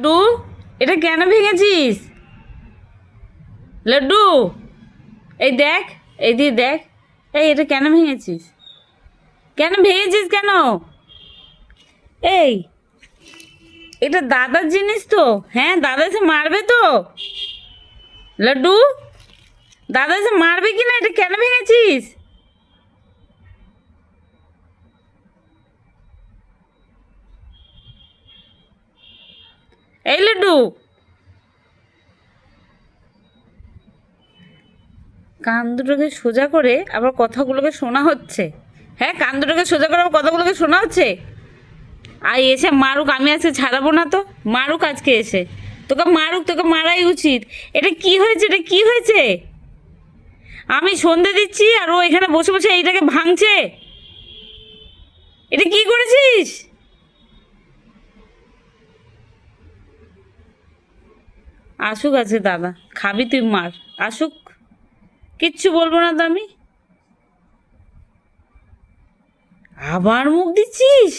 লাড্ডু, এটা কেন ভেঙেছিস? লাড্ডু, এই দেখ, এই দিয়ে দেখ। এই এটা কেন ভেঙেছিস? কেন ভেঙেছিস কেন? এই এটা দাদার জিনিস তো। হ্যাঁ, দাদা এসে মারবে তো। লাড্ডু, দাদা এসে মারবে কি না? এটা কেন ভেঙেছিস? এই লাড্ডু, কান দুটোকে সোজা করে আবার কথাগুলোকে শোনা হচ্ছে। হ্যাঁ, কান দুটোকে সোজা করে আবার কথাগুলোকে শোনা হচ্ছে। আর এসে মারুক, আমি আজকে ছাড়াবো না তো। মারুক আজকে এসে, তোকে মারুক, তোকে মারাই উচিত। এটা কি হয়েছে? এটা কি হয়েছে? আমি সন্ধে দিচ্ছি আর ও এখানে বসে বসে এইটাকে ভাঙছে। এটা কি করেছিস? আসুক আছে দাদা, খাবি তুই মার। আসুক, কিচ্ছু বলবো না তো আমি। আবার মুখ দিচ্ছিস?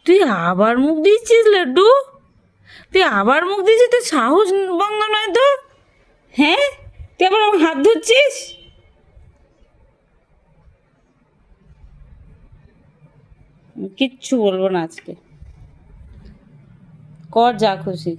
তুই আবার মুখ দিচ্ছিস লাড্ডু? তুই আবার মুখ দিচ্ছিস? তোর সাহস বন্ধ নয় তো? হ্যাঁ, তুই আবার আমার হাত ধরছিস? কিচ্ছু বলবো না আজকে, কর যা খুশি।